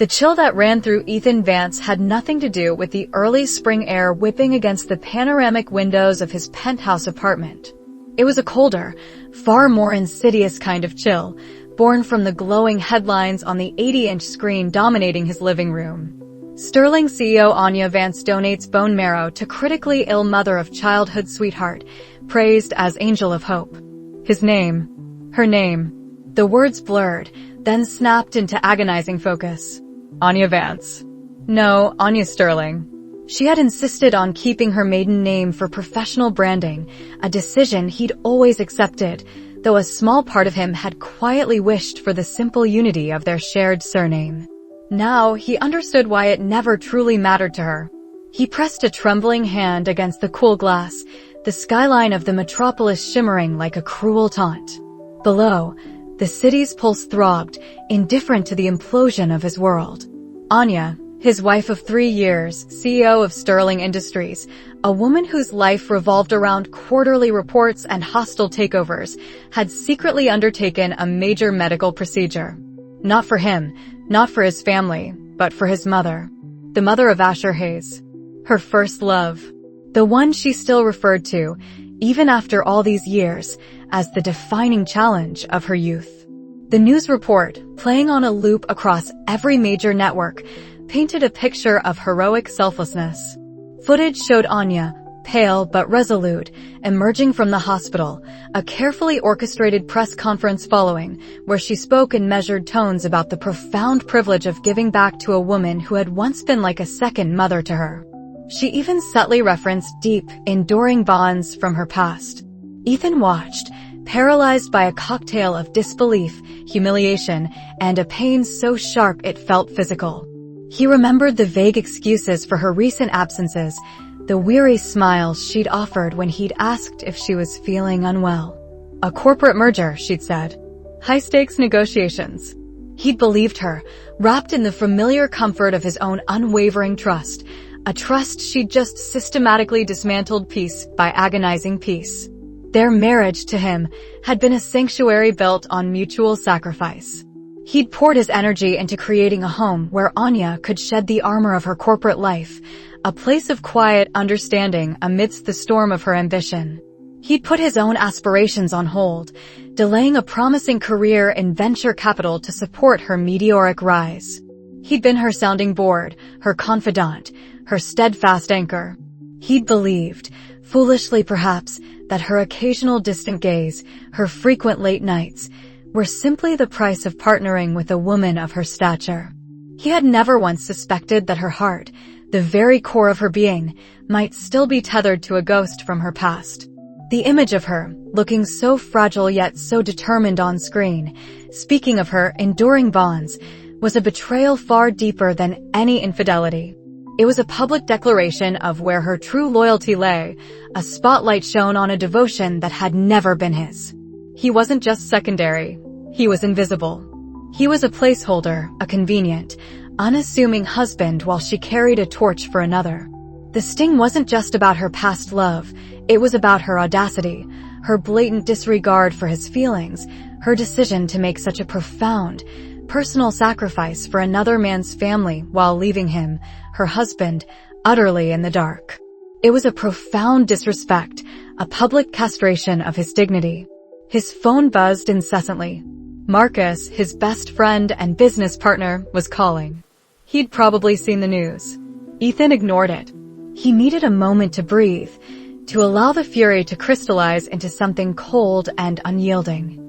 The chill that ran through Ethan Vance had nothing to do with the early spring air whipping against the panoramic windows of his penthouse apartment. It was a colder, far more insidious kind of chill, born from the glowing headlines on the 80-inch screen dominating his living room. Sterling CEO Anya Vance donates bone marrow to critically ill mother of childhood sweetheart, praised as Angel of Hope. Her name. The words blurred, then snapped into agonizing focus. Anya Vance. No, Anya Sterling. She had insisted on keeping her maiden name for professional branding, a decision he'd always accepted, though a small part of him had quietly wished for the simple unity of their shared surname. Now he understood why it never truly mattered to her. He pressed a trembling hand against the cool glass, the skyline of the metropolis shimmering like a cruel taunt. Below, the city's pulse throbbed, indifferent to the implosion of his world. Anya, his wife of 3 years, CEO of Sterling Industries, a woman whose life revolved around quarterly reports and hostile takeovers, had secretly undertaken a major medical procedure. Not for him, not for his family, but for his mother. The mother of Asher Hayes. Her first love. The one she still referred to, even after all these years, as the defining challenge of her youth. The news report, playing on a loop across every major network, painted a picture of heroic selflessness. Footage showed Anya, pale but resolute, emerging from the hospital, a carefully orchestrated press conference following, where she spoke in measured tones about the profound privilege of giving back to a woman who had once been like a second mother to her. She even subtly referenced deep, enduring bonds from her past. Ethan watched, paralyzed by a cocktail of disbelief, humiliation, and a pain so sharp it felt physical. He remembered the vague excuses for her recent absences, the weary smiles she'd offered when he'd asked if she was feeling unwell. A corporate merger, she'd said. High-stakes negotiations. He'd believed her, wrapped in the familiar comfort of his own unwavering trust, a trust she'd just systematically dismantled piece by agonizing piece. Their marriage to him had been a sanctuary built on mutual sacrifice. He'd poured his energy into creating a home where Anya could shed the armor of her corporate life, a place of quiet understanding amidst the storm of her ambition. He'd put his own aspirations on hold, delaying a promising career in venture capital to support her meteoric rise. He'd been her sounding board, her confidant, her steadfast anchor. He'd believed, foolishly perhaps, that her occasional distant gaze, her frequent late nights, were simply the price of partnering with a woman of her stature. He had never once suspected that her heart, the very core of her being, might still be tethered to a ghost from her past. The image of her, looking so fragile yet so determined on screen, speaking of her enduring bonds, was a betrayal far deeper than any infidelity. It was a public declaration of where her true loyalty lay, a spotlight shone on a devotion that had never been his. He wasn't just secondary, he was invisible. He was a placeholder, a convenient, unassuming husband while she carried a torch for another. The sting wasn't just about her past love, it was about her audacity, her blatant disregard for his feelings, her decision to make such a profound, personal sacrifice for another man's family while leaving him, her husband, utterly in the dark. It was a profound disrespect, a public castration of his dignity. His phone buzzed incessantly. Marcus, his best friend and business partner, was calling. He'd probably seen the news. Ethan ignored it. He needed a moment to breathe, to allow the fury to crystallize into something cold and unyielding.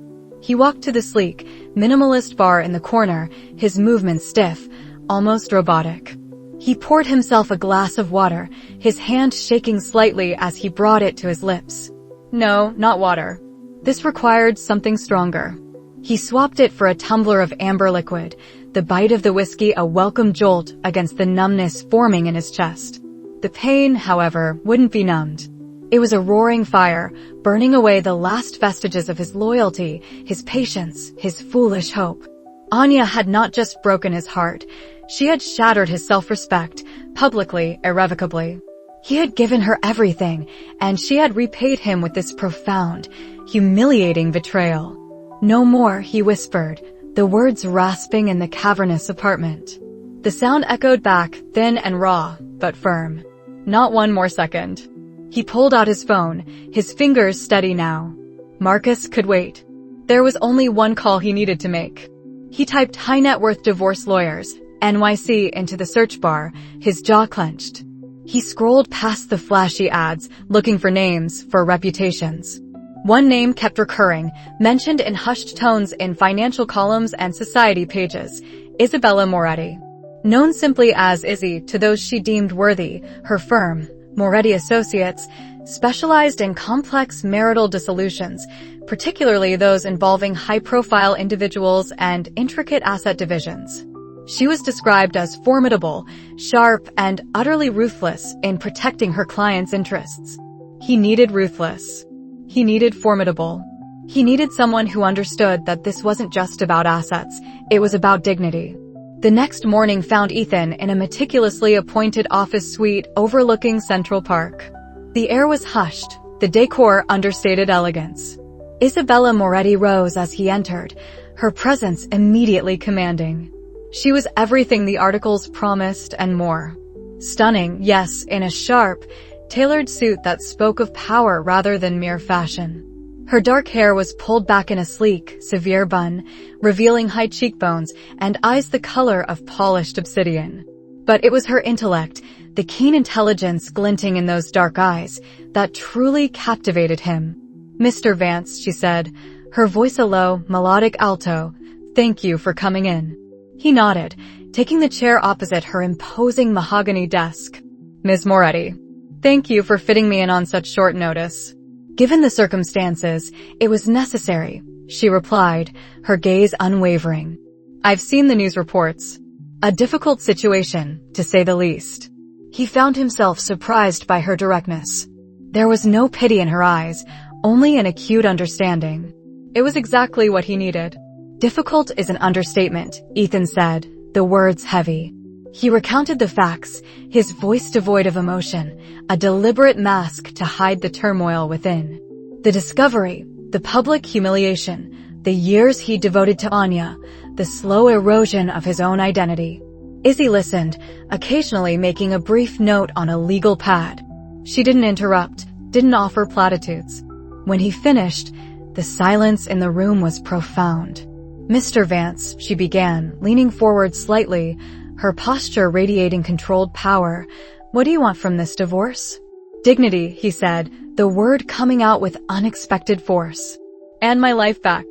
He walked to the sleek, minimalist bar in the corner, his movements stiff, almost robotic. He poured himself a glass of water, his hand shaking slightly as he brought it to his lips. No, not water. This required something stronger. He swapped it for a tumbler of amber liquid, the bite of the whiskey a welcome jolt against the numbness forming in his chest. The pain, however, wouldn't be numbed. It was a roaring fire, burning away the last vestiges of his loyalty, his patience, his foolish hope. Anya had not just broken his heart, she had shattered his self-respect, publicly, irrevocably. He had given her everything, and she had repaid him with this profound, humiliating betrayal. No more, he whispered, the words rasping in the cavernous apartment. The sound echoed back, thin and raw, but firm. Not one more second. He pulled out his phone, his fingers steady now. Marcus could wait. There was only one call he needed to make. He typed high net worth divorce lawyers, NYC, into the search bar, his jaw clenched. He scrolled past the flashy ads, looking for names, for reputations. One name kept recurring, mentioned in hushed tones in financial columns and society pages: Isabella Moretti. Known simply as Izzy to those she deemed worthy, her firm, Moretti Associates, specialized in complex marital dissolutions, particularly those involving high-profile individuals and intricate asset divisions. She was described as formidable, sharp, and utterly ruthless in protecting her clients' interests. He needed ruthless. He needed formidable. He needed someone who understood that this wasn't just about assets, it was about dignity. The next morning found Ethan in a meticulously appointed office suite overlooking Central Park. The air was hushed, the decor understated elegance. Isabella Moretti rose as he entered, her presence immediately commanding. She was everything the articles promised and more. Stunning, yes, in a sharp, tailored suit that spoke of power rather than mere fashion. Her dark hair was pulled back in a sleek, severe bun, revealing high cheekbones and eyes the color of polished obsidian. But it was her intellect, the keen intelligence glinting in those dark eyes, that truly captivated him. "Mr. Vance," she said, her voice a low, melodic alto, "thank you for coming in." He nodded, taking the chair opposite her imposing mahogany desk. "Ms. Moretti, thank you for fitting me in on such short notice." "Given the circumstances, it was necessary," she replied, her gaze unwavering. "I've seen the news reports. A difficult situation, to say the least." He found himself surprised by her directness. There was no pity in her eyes, only an acute understanding. It was exactly what he needed. "Difficult is an understatement," Ethan said, the words heavy. He recounted the facts, his voice devoid of emotion, a deliberate mask to hide the turmoil within. The discovery, the public humiliation, the years he devoted to Anya, the slow erosion of his own identity. Izzy listened, occasionally making a brief note on a legal pad. She didn't interrupt, didn't offer platitudes. When he finished, the silence in the room was profound. "Mr. Vance," she began, leaning forward slightly, her posture radiating controlled power, "what do you want from this divorce?" "Dignity," he said, the word coming out with unexpected force. "And my life back.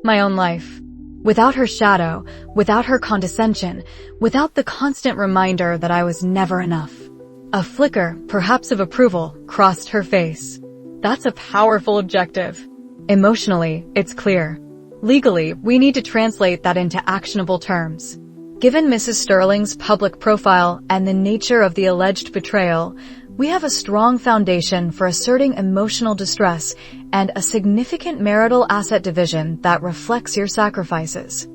My own life. Without her shadow, without her condescension, without the constant reminder that I was never enough." A flicker, perhaps of approval, crossed her face. "That's a powerful objective." "Emotionally, it's clear. Legally, we need to translate that into actionable terms. Given Mrs. Sterling's public profile and the nature of the alleged betrayal, we have a strong foundation for asserting emotional distress and a significant marital asset division that reflects your sacrifices."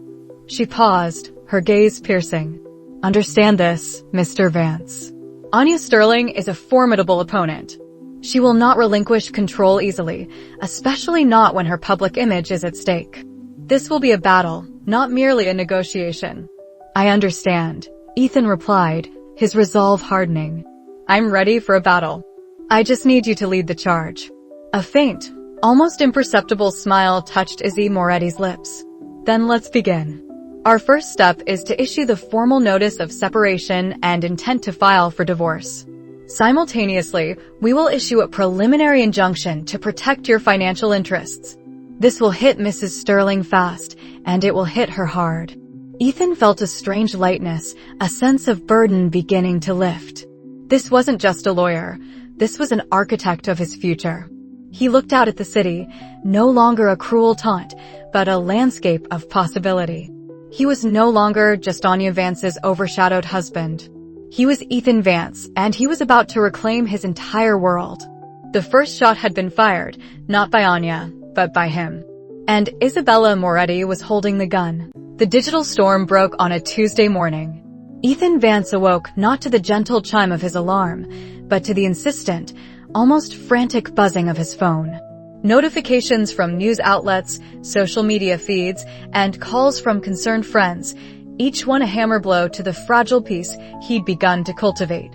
She paused, her gaze piercing. "Understand this, Mr. Vance. Anya Sterling is a formidable opponent. She will not relinquish control easily, especially not when her public image is at stake. This will be a battle, not merely a negotiation." "I understand," Ethan replied, his resolve hardening. "I'm ready for a battle. I just need you to lead the charge." A faint, almost imperceptible smile touched Izzy Moretti's lips. "Then let's begin. Our first step is to issue the formal notice of separation and intent to file for divorce. Simultaneously, we will issue a preliminary injunction to protect your financial interests. This will hit Mrs. Sterling fast, and it will hit her hard." Ethan felt a strange lightness, a sense of burden beginning to lift. This wasn't just a lawyer. This was an architect of his future. He looked out at the city, no longer a cruel taunt, but a landscape of possibility. He was no longer just Anya Vance's overshadowed husband. He was Ethan Vance, and he was about to reclaim his entire world. The first shot had been fired, not by Anya, but by him. And Isabella Moretti was holding the gun. The digital storm broke on a Tuesday morning. Ethan Vance awoke not to the gentle chime of his alarm, but to the insistent, almost frantic buzzing of his phone. Notifications from news outlets, social media feeds, and calls from concerned friends. each one a hammer blow to the fragile peace he'd begun to cultivate.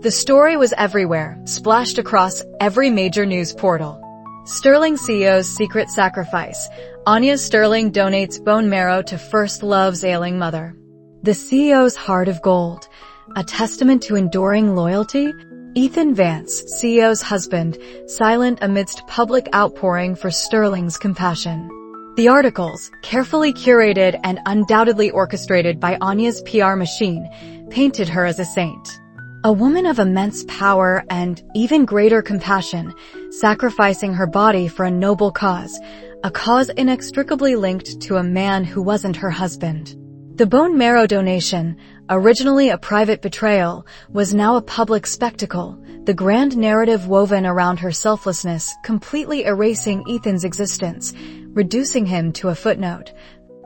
The story was everywhere, splashed across every major news portal. Sterling CEO's secret sacrifice. Anya Sterling donates bone marrow to first love's ailing mother. The CEO's heart of gold, a testament to enduring loyalty. Ethan Vance, CEO's husband, silent amidst public outpouring for Sterling's compassion. The articles, carefully curated and undoubtedly orchestrated by Anya's PR machine, painted her as a saint. A woman of immense power and even greater compassion, sacrificing her body for a noble cause, a cause inextricably linked to a man who wasn't her husband. The bone marrow donation, originally a private betrayal, was now a public spectacle, the grand narrative woven around her selflessness completely erasing Ethan's existence, reducing him to a footnote.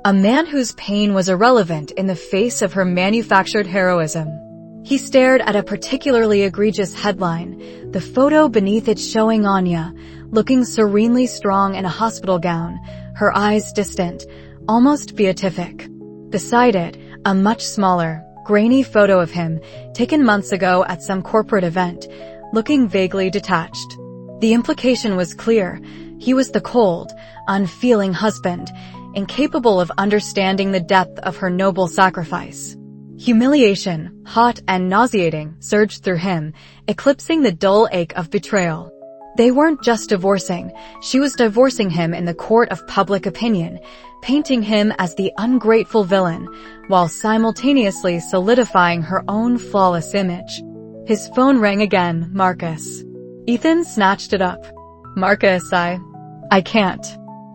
A man whose pain was irrelevant in the face of her manufactured heroism. He stared at a particularly egregious headline, the photo beneath it showing Anya, looking serenely strong in a hospital gown, her eyes distant, almost beatific. Beside it, a much smaller, grainy photo of him, taken months ago at some corporate event, looking vaguely detached. The implication was clear. He was the cold, unfeeling husband, incapable of understanding the depth of her noble sacrifice. Humiliation, hot and nauseating, surged through him, eclipsing the dull ache of betrayal. They weren't just divorcing, she was divorcing him in the court of public opinion, painting him as the ungrateful villain, while simultaneously solidifying her own flawless image. His phone rang again. Marcus. Ethan snatched it up. Marcus, I can't.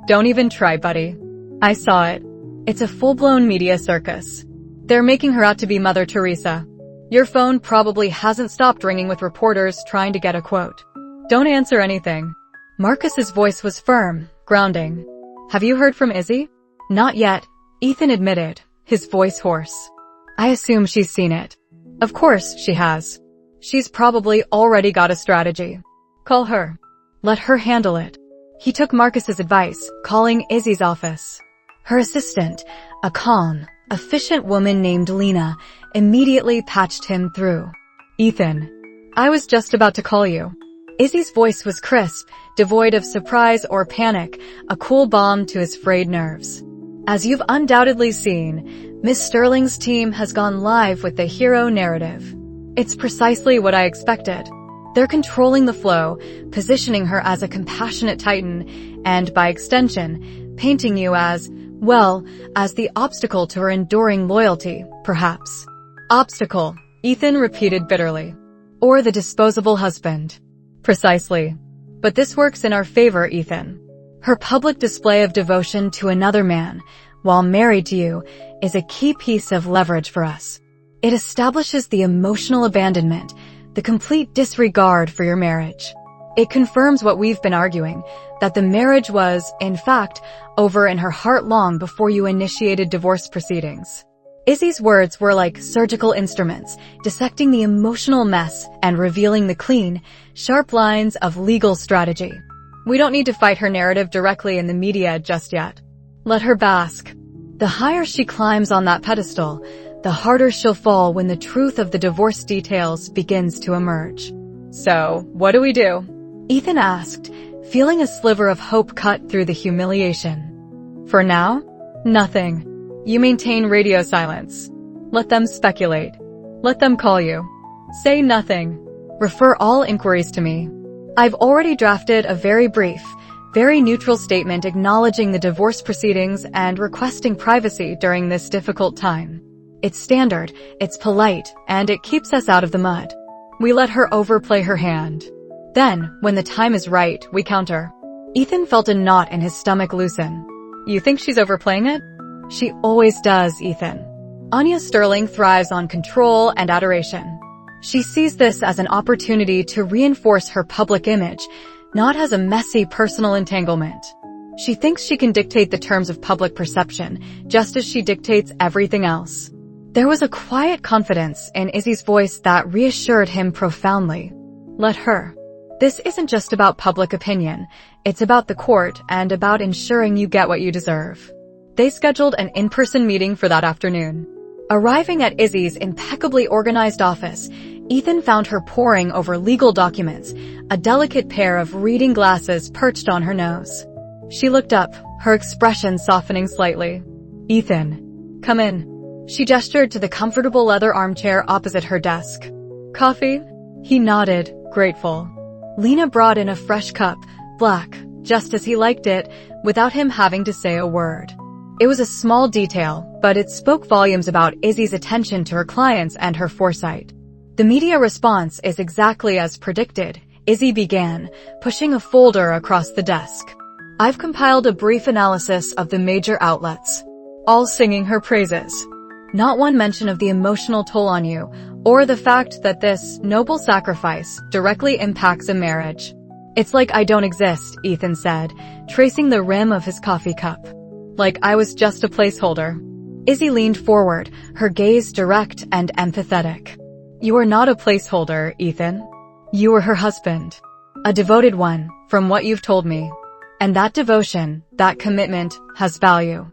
Don't even try, buddy. I saw it. It's a full-blown media circus. They're making her out to be Mother Teresa. Your phone probably hasn't stopped ringing with reporters trying to get a quote. Don't answer anything. Marcus's voice was firm, grounding. Have you heard from Izzy? Not yet, Ethan admitted, his voice hoarse. I assume she's seen it. Of course she has. She's probably already got a strategy. Call her. Let her handle it. He took Marcus's advice, calling Izzy's office. Her assistant, a calm, efficient woman named Lena, immediately patched him through. Ethan. I was just about to call you. Izzy's voice was crisp, devoid of surprise or panic, a cool balm to his frayed nerves. As you've undoubtedly seen, Miss Sterling's team has gone live with the hero narrative. It's precisely what I expected. They're controlling the flow, positioning her as a compassionate titan, and by extension, painting you as, well, as the obstacle to her enduring loyalty, perhaps. Obstacle, Ethan repeated bitterly. Or the disposable husband. Precisely. But this works in our favor, Ethan. Her public display of devotion to another man, while married to you, is a key piece of leverage for us. It establishes the emotional abandonment, the complete disregard for your marriage. It confirms what we've been arguing, that the marriage was, in fact, over in her heart long before you initiated divorce proceedings. Izzy's words were like surgical instruments, dissecting the emotional mess and revealing the clean, sharp lines of legal strategy. We don't need to fight her narrative directly in the media just yet. Let her bask. The higher she climbs on that pedestal, the harder she'll fall when the truth of the divorce details begins to emerge. So, what do we do? Ethan asked, feeling a sliver of hope cut through the humiliation. For now, nothing. You maintain radio silence. Let them speculate. Let them call you. Say nothing. Refer all inquiries to me. I've already drafted a very brief, very neutral statement acknowledging the divorce proceedings and requesting privacy during this difficult time. It's standard, it's polite, and it keeps us out of the mud. We let her overplay her hand. Then, when the time is right, we counter. Ethan felt a knot in his stomach loosen. You think she's overplaying it? She always does, Ethan. Anya Sterling thrives on control and adoration. She sees this as an opportunity to reinforce her public image, not as a messy personal entanglement. She thinks she can dictate the terms of public perception, just as she dictates everything else. There was a quiet confidence in Izzy's voice that reassured him profoundly. Let her. This isn't just about public opinion, it's about the court and about ensuring you get what you deserve. They scheduled an in-person meeting for that afternoon. Arriving at Izzy's impeccably organized office, Ethan found her poring over legal documents, a delicate pair of reading glasses perched on her nose. She looked up, her expression softening slightly. "Ethan, come in." She gestured to the comfortable leather armchair opposite her desk. "Coffee?" He nodded, grateful. Lena brought in a fresh cup, black, just as he liked it, without him having to say a word. It was a small detail, but it spoke volumes about Izzy's attention to her clients and her foresight. "The media response is exactly as predicted," Izzy began, pushing a folder across the desk. "I've compiled a brief analysis of the major outlets, all singing her praises. Not one mention of the emotional toll on you, or the fact that this noble sacrifice directly impacts a marriage." "It's like I don't exist," Ethan said, tracing the rim of his coffee cup. "Like I was just a placeholder." Izzy leaned forward, her gaze direct and empathetic. "You are not a placeholder, Ethan. You were her husband. A devoted one, from what you've told me. And that devotion, that commitment, has value.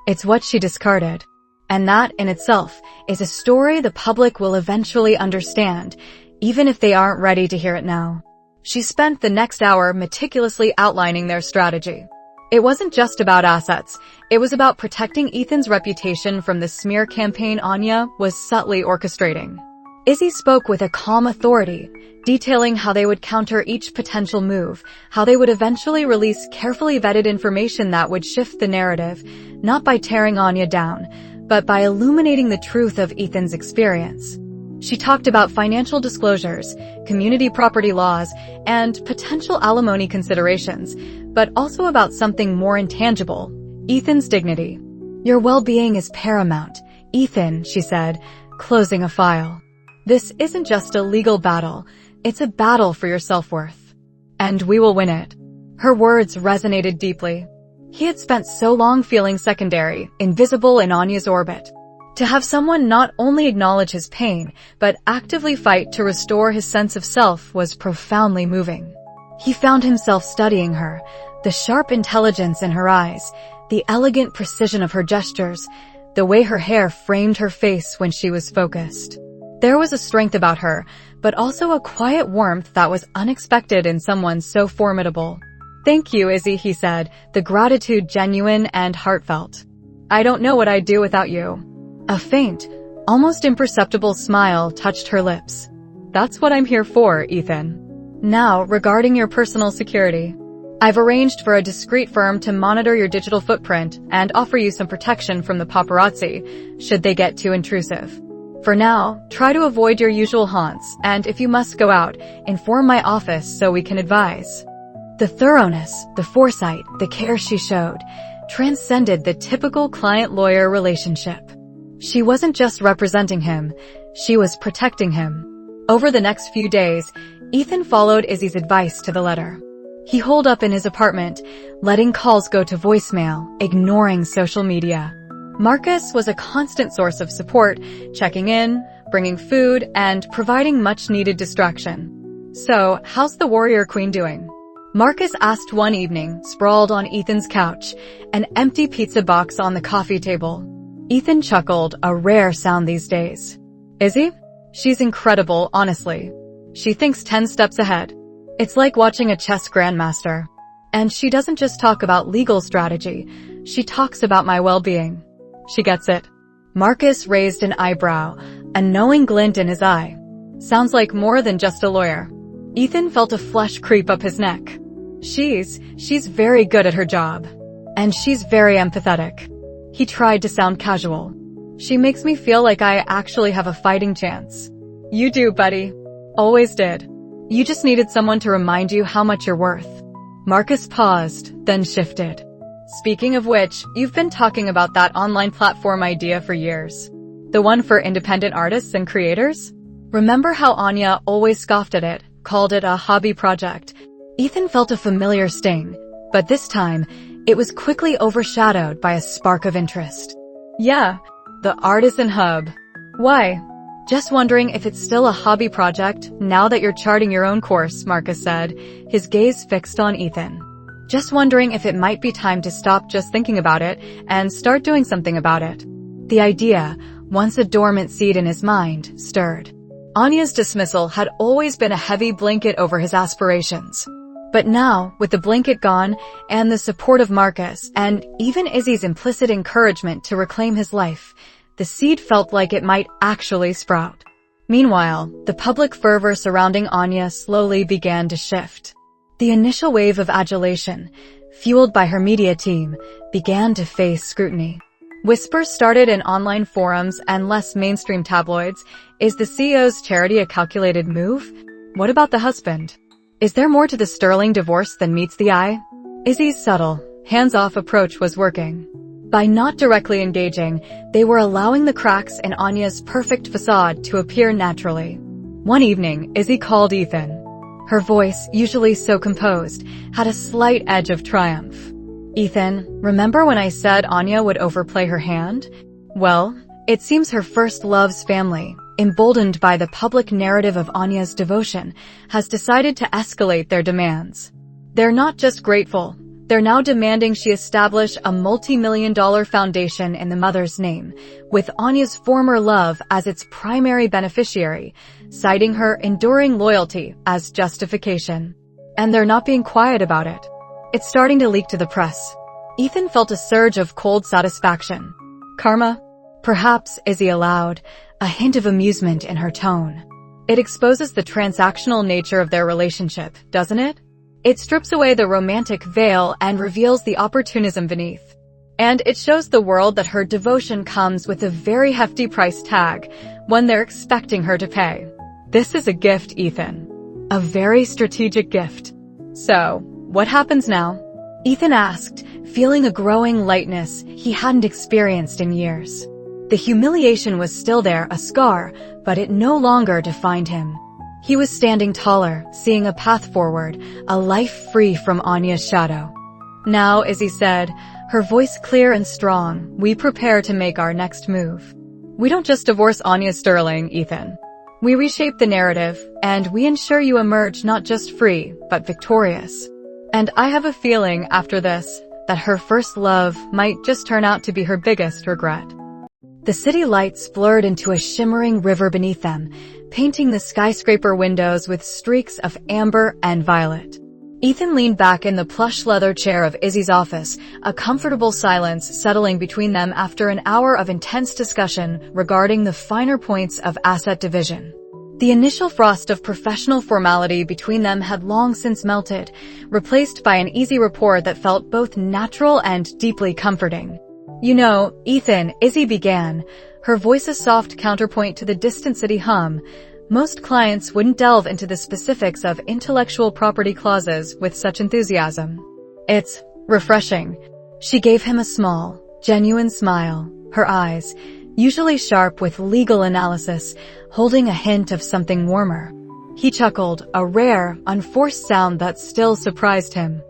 It's what she discarded. And that, in itself, is a story the public will eventually understand, even if they aren't ready to hear it now." She spent the next hour meticulously outlining their strategy. It wasn't just about assets. It was about protecting Ethan's reputation from the smear campaign Anya was subtly orchestrating. Izzy spoke with a calm authority, detailing how they would counter each potential move, how they would eventually release carefully vetted information that would shift the narrative, not by tearing Anya down, but by illuminating the truth of Ethan's experience. She talked about financial disclosures, community property laws, and potential alimony considerations, but also about something more intangible, Ethan's dignity. "Your well-being is paramount, Ethan," she said, closing a file. "This isn't just a legal battle, it's a battle for your self-worth. And we will win it." Her words resonated deeply. He had spent so long feeling secondary, invisible in Anya's orbit. To have someone not only acknowledge his pain, but actively fight to restore his sense of self was profoundly moving. He found himself studying her, the sharp intelligence in her eyes, the elegant precision of her gestures, the way her hair framed her face when she was focused. There was a strength about her, but also a quiet warmth that was unexpected in someone so formidable. "Thank you, Izzy," he said, the gratitude genuine and heartfelt. "I don't know what I'd do without you." A faint, almost imperceptible smile touched her lips. "That's what I'm here for, Ethan. Now, regarding your personal security. I've arranged for a discreet firm to monitor your digital footprint and offer you some protection from the paparazzi, should they get too intrusive. For now, try to avoid your usual haunts, and if you must go out, inform my office so we can advise." The thoroughness, the foresight, the care she showed, transcended the typical client-lawyer relationship. She wasn't just representing him, she was protecting him. Over the next few days, Ethan followed Izzy's advice to the letter. He holed up in his apartment, letting calls go to voicemail, ignoring social media. Marcus was a constant source of support, checking in, bringing food, and providing much-needed distraction. "So, how's the warrior queen doing?" Marcus asked one evening, sprawled on Ethan's couch, an empty pizza box on the coffee table. Ethan chuckled, a rare sound these days. "Izzy? She's incredible, honestly. She thinks 10 steps ahead. It's like watching a chess grandmaster. And she doesn't just talk about legal strategy, she talks about my well-being. She gets it." Marcus raised an eyebrow, a knowing glint in his eye. "Sounds like more than just a lawyer." Ethan felt a flush creep up his neck. She's very good at her job. And she's very empathetic." He tried to sound casual. "She makes me feel like I actually have a fighting chance." "You do, buddy. Always did. You just needed someone to remind you how much you're worth." Marcus paused, then shifted. "Speaking of which, you've been talking about that online platform idea for years. The one for independent artists and creators? Remember how Anya always scoffed at it, called it a hobby project?" Ethan felt a familiar sting, but this time, it was quickly overshadowed by a spark of interest. "Yeah, the Artisan Hub. Why?" "Just wondering if it's still a hobby project now that you're charting your own course," Marcus said, his gaze fixed on Ethan. "Just wondering if it might be time to stop just thinking about it and start doing something about it. The idea, once a dormant seed in his mind, stirred. Anya's dismissal had always been a heavy blanket over his aspirations. But now, with the blanket gone, and the support of Marcus, and even Izzy's implicit encouragement to reclaim his life, the seed felt like it might actually sprout. Meanwhile, the public fervor surrounding Anya slowly began to shift. The initial wave of adulation, fueled by her media team, began to face scrutiny. Whispers started in online forums and less mainstream tabloids. Is the CEO's charity a calculated move? What about the husband? Is there more to the sterling divorce than meets the eye? Izzy's subtle, hands-off approach was working. By not directly engaging, they were allowing the cracks in Anya's perfect facade to appear naturally. One evening, Izzy called Ethan. Her voice, usually so composed, had a slight edge of triumph. "Ethan, remember when I said Anya would overplay her hand? Well, it seems her first love's family, emboldened by the public narrative of Anya's devotion, has decided to escalate their demands. They're not just grateful, they're now demanding she establish a multi-million-dollar foundation in the mother's name, with Anya's former love as its primary beneficiary, citing her enduring loyalty as justification. And they're not being quiet about it. It's starting to leak to the press." Ethan felt a surge of cold satisfaction. "Karma?" "Perhaps," Izzy allowed, a hint of amusement in her tone. "It exposes the transactional nature of their relationship, doesn't it? It strips away the romantic veil and reveals the opportunism beneath. And it shows the world that her devotion comes with a very hefty price tag, one they're expecting her to pay. This is a gift, Ethan. A very strategic gift." "So, what happens now?" Ethan asked, feeling a growing lightness he hadn't experienced in years. The humiliation was still there, a scar, but it no longer defined him. He was standing taller, seeing a path forward, a life free from Anya's shadow. "Now," Izzy said, her voice clear and strong, "we prepare to make our next move. We don't just divorce Anya Sterling, Ethan. We reshape the narrative, and we ensure you emerge not just free, but victorious. And I have a feeling after this, that her first love might just turn out to be her biggest regret." The city lights blurred into a shimmering river beneath them, painting the skyscraper windows with streaks of amber and violet. Ethan leaned back in the plush leather chair of Izzy's office, a comfortable silence settling between them after an hour of intense discussion regarding the finer points of asset division. The initial frost of professional formality between them had long since melted, replaced by an easy rapport that felt both natural and deeply comforting. "You know, Ethan," Izzy began, her voice a soft counterpoint to the distant city hum, "most clients wouldn't delve into the specifics of intellectual property clauses with such enthusiasm. It's refreshing." She gave him a small, genuine smile, her eyes, usually sharp with legal analysis, holding a hint of something warmer. He chuckled, a rare, unforced sound that still surprised him.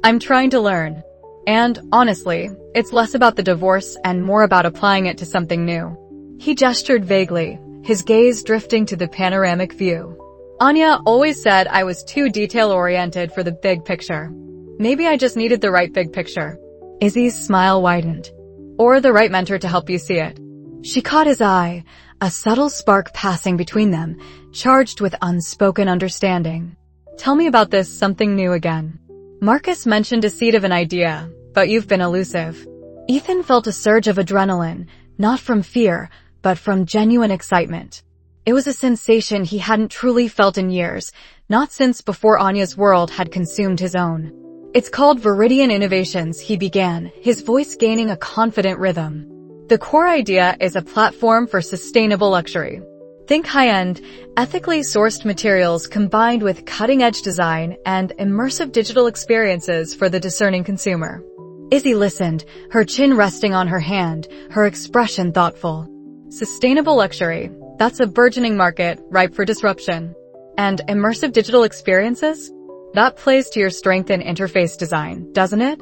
"I'm trying to learn. And, honestly, it's less about the divorce and more about applying it to something new." He gestured vaguely, his gaze drifting to the panoramic view. "Anya always said I was too detail-oriented for the big picture. Maybe I just needed the right big picture." Izzy's smile widened. "Or the right mentor to help you see it." She caught his eye, a subtle spark passing between them, charged with unspoken understanding. "Tell me about this something new again. Marcus mentioned a seed of an idea, but you've been elusive." Ethan felt a surge of adrenaline, not from fear, but from genuine excitement. It was a sensation he hadn't truly felt in years, not since before Anya's world had consumed his own. "It's called Viridian Innovations," he began, his voice gaining a confident rhythm. "The core idea is a platform for sustainable luxury. Think high-end, ethically sourced materials combined with cutting-edge design and immersive digital experiences for the discerning consumer." Izzy listened, her chin resting on her hand, her expression thoughtful. "Sustainable luxury, that's a burgeoning market, ripe for disruption. And immersive digital experiences? That plays to your strength in interface design, doesn't it?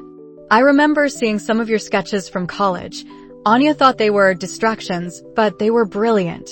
I remember seeing some of your sketches from college. Anya thought they were distractions, but they were brilliant."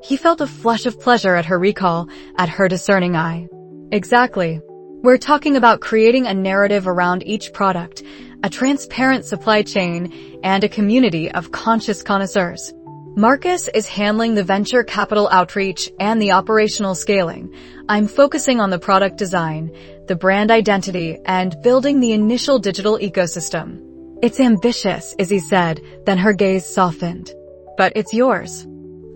He felt a flush of pleasure at her recall, at her discerning eye. "Exactly. We're talking about creating a narrative around each product, a transparent supply chain, and a community of conscious connoisseurs. Marcus is handling the venture capital outreach and the operational scaling. I'm focusing on the product design, the brand identity, and building the initial digital ecosystem. It's ambitious, Izzy said, then her gaze softened. But it's yours.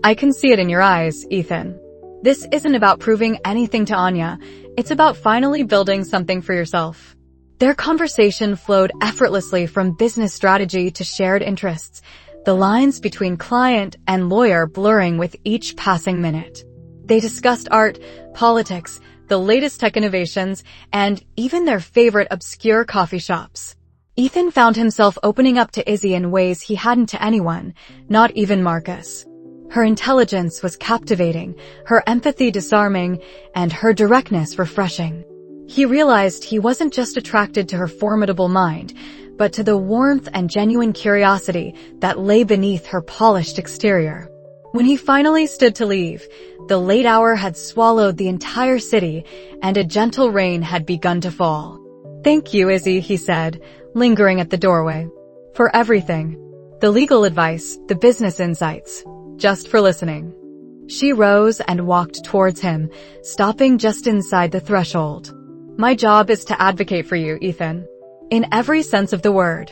I can see it in your eyes, Ethan. This isn't about proving anything to Anya. It's about finally building something for yourself. Their conversation flowed effortlessly from business strategy to shared interests, the lines between client and lawyer blurring with each passing minute. They discussed art, politics, the latest tech innovations, and even their favorite obscure coffee shops. Ethan found himself opening up to Izzy in ways he hadn't to anyone, not even Marcus. Her intelligence was captivating, her empathy disarming, and her directness refreshing. He realized he wasn't just attracted to her formidable mind, but to the warmth and genuine curiosity that lay beneath her polished exterior. When he finally stood to leave, the late hour had swallowed the entire city, and a gentle rain had begun to fall. "Thank you, Izzy," he said, lingering at the doorway. "For everything. The legal advice, the business insights. Just for listening." She rose and walked towards him, stopping just inside the threshold. "My job is to advocate for you, Ethan. In every sense of the word."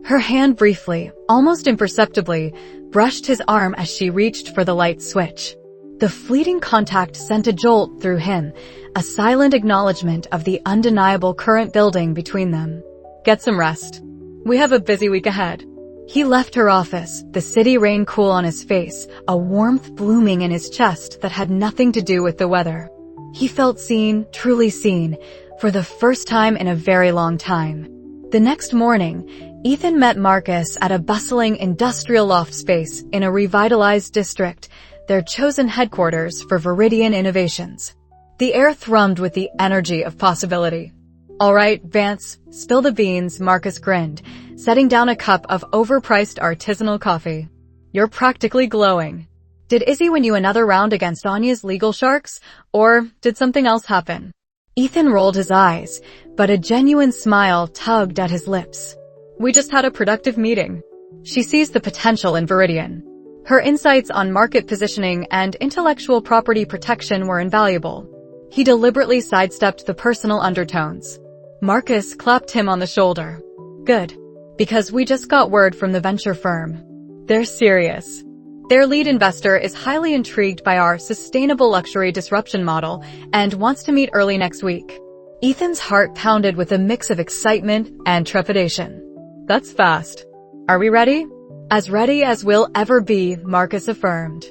Her hand briefly, almost imperceptibly, brushed his arm as she reached for the light switch. The fleeting contact sent a jolt through him, a silent acknowledgement of the undeniable current building between them. "Get some rest. We have a busy week ahead." He left her office, the city rain cool on his face, a warmth blooming in his chest that had nothing to do with the weather. He felt seen, truly seen, for the first time in a very long time. The next morning, Ethan met Marcus at a bustling industrial loft space in a revitalized district, their chosen headquarters for Viridian Innovations. The air thrummed with the energy of possibility. "All right, Vance, spill the beans," Marcus grinned, setting down a cup of overpriced artisanal coffee. "You're practically glowing. Did Izzy win you another round against Anya's legal sharks, or did something else happen?" Ethan rolled his eyes, but a genuine smile tugged at his lips. "We just had a productive meeting. She sees the potential in Viridian. Her insights on market positioning and intellectual property protection were invaluable." He deliberately sidestepped the personal undertones. Marcus clapped him on the shoulder. "Good. Because we just got word from the venture firm. They're serious. Their lead investor is highly intrigued by our sustainable luxury disruption model and wants to meet early next week." Ethan's heart pounded with a mix of excitement and trepidation. "That's fast. Are we ready?" "As ready as we'll ever be," Marcus affirmed.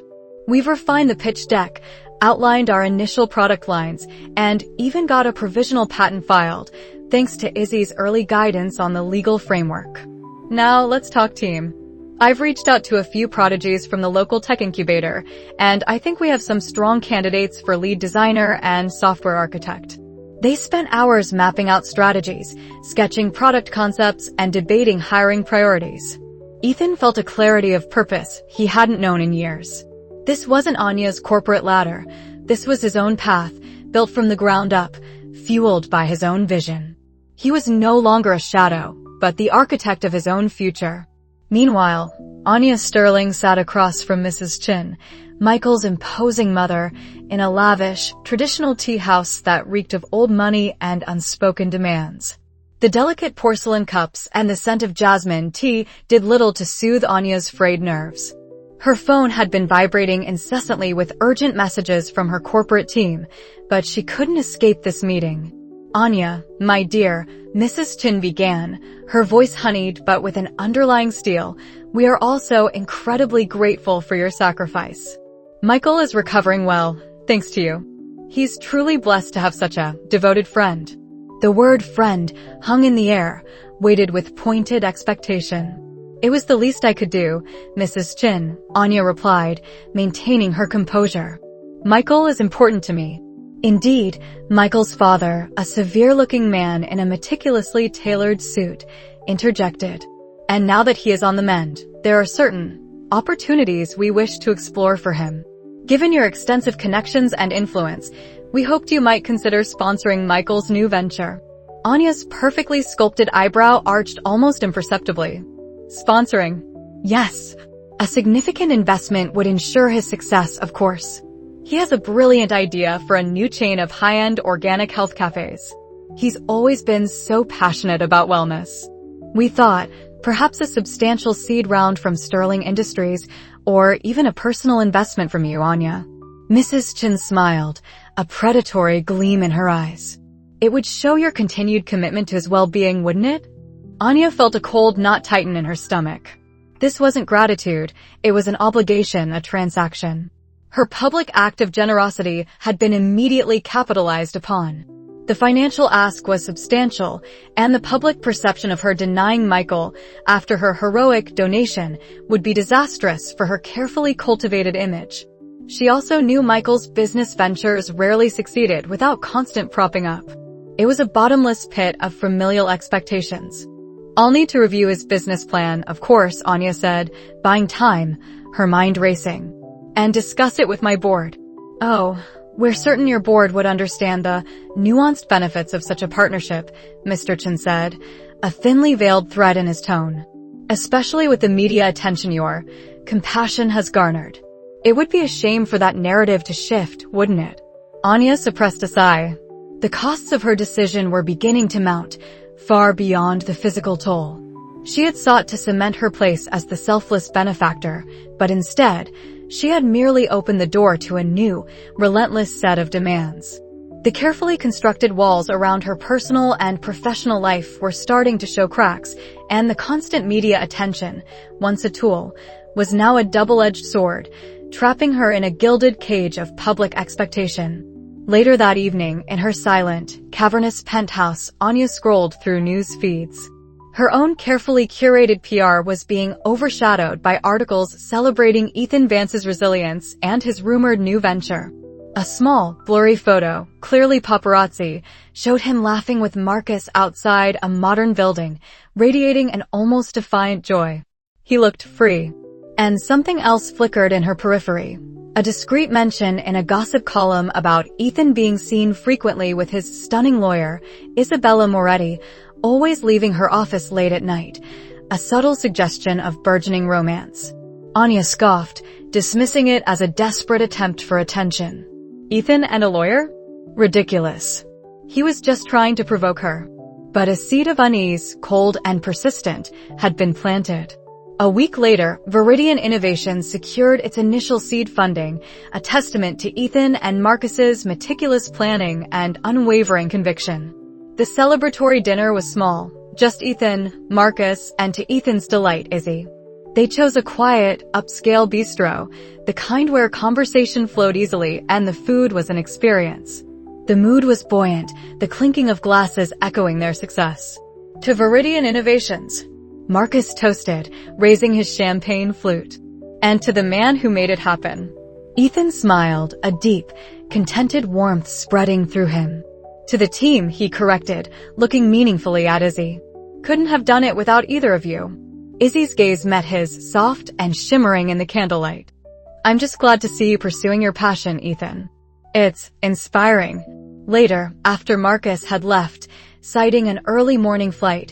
"We've refined the pitch deck, outlined our initial product lines, and even got a provisional patent filed, thanks to Izzy's early guidance on the legal framework. Now let's talk team. I've reached out to a few prodigies from the local tech incubator, and I think we have some strong candidates for lead designer and software architect." They spent hours mapping out strategies, sketching product concepts, and debating hiring priorities. Ethan felt a clarity of purpose he hadn't known in years. This wasn't Anya's corporate ladder. This was his own path, built from the ground up, fueled by his own vision. He was no longer a shadow, but the architect of his own future. Meanwhile, Anya Sterling sat across from Mrs. Chin, Michael's imposing mother, in a lavish, traditional tea house that reeked of old money and unspoken demands. The delicate porcelain cups and the scent of jasmine tea did little to soothe Anya's frayed nerves. Her phone had been vibrating incessantly with urgent messages from her corporate team, but she couldn't escape this meeting. "Anya, my dear," Mrs. Chin began, her voice honeyed but with an underlying steel, "we are all so incredibly grateful for your sacrifice. Michael is recovering well, thanks to you. He's truly blessed to have such a devoted friend." The word friend hung in the air, weighted with pointed expectation. "It was the least I could do, Mrs. Chin," Anya replied, maintaining her composure. "Michael is important to me." Indeed, Michael's father, a severe-looking man in a meticulously tailored suit, interjected. "And now that he is on the mend, there are certain opportunities we wish to explore for him. Given your extensive connections and influence, we hoped you might consider sponsoring Michael's new venture." Anya's perfectly sculpted eyebrow arched almost imperceptibly. "Sponsoring? Yes. A significant investment would ensure his success, of course. He has a brilliant idea for a new chain of high-end organic health cafes. He's always been so passionate about wellness. We thought, perhaps a substantial seed round from Sterling Industries, or even a personal investment from you, Anya. Mrs. Chen smiled, a predatory gleam in her eyes. It would show your continued commitment to his well-being, wouldn't it? Anya felt a cold knot tighten in her stomach. This wasn't gratitude, it was an obligation, a transaction. Her public act of generosity had been immediately capitalized upon. The financial ask was substantial, and the public perception of her denying Michael after her heroic donation would be disastrous for her carefully cultivated image. She also knew Michael's business ventures rarely succeeded without constant propping up. It was a bottomless pit of familial expectations. I'll need to review his business plan, of course, Anya said, buying time, her mind racing. And discuss it with my board. Oh, we're certain your board would understand the nuanced benefits of such a partnership, Mr. Chen said, a thinly veiled threat in his tone. Especially with the media attention your compassion has garnered. It would be a shame for that narrative to shift, wouldn't it? Anya suppressed a sigh. The costs of her decision were beginning to mount, far beyond the physical toll. She had sought to cement her place as the selfless benefactor, but instead, she had merely opened the door to a new, relentless set of demands. The carefully constructed walls around her personal and professional life were starting to show cracks, and the constant media attention, once a tool, was now a double-edged sword, trapping her in a gilded cage of public expectation. Later that evening, in her silent, cavernous penthouse, Anya scrolled through news feeds. Her own carefully curated PR was being overshadowed by articles celebrating Ethan Vance's resilience and his rumored new venture. A small, blurry photo, clearly paparazzi, showed him laughing with Marcus outside a modern building, radiating an almost defiant joy. He looked free. And something else flickered in her periphery. A discreet mention in a gossip column about Ethan being seen frequently with his stunning lawyer, Isabella Moretti, always leaving her office late at night, a subtle suggestion of burgeoning romance. Anya scoffed, dismissing it as a desperate attempt for attention. Ethan and a lawyer? Ridiculous. He was just trying to provoke her. But a seed of unease, cold and persistent, had been planted. A week later, Viridian Innovations secured its initial seed funding, a testament to Ethan and Marcus's meticulous planning and unwavering conviction. The celebratory dinner was small, just Ethan, Marcus, and to Ethan's delight, Izzy. They chose a quiet, upscale bistro, the kind where conversation flowed easily and the food was an experience. The mood was buoyant, the clinking of glasses echoing their success. To Viridian Innovations, Marcus toasted, raising his champagne flute. And to the man who made it happen. Ethan smiled, a deep, contented warmth spreading through him. To the team, he corrected, looking meaningfully at Izzy. Couldn't have done it without either of you. Izzy's gaze met his, soft and shimmering in the candlelight. I'm just glad to see you pursuing your passion, Ethan. It's inspiring. Later, after Marcus had left, citing an early morning flight,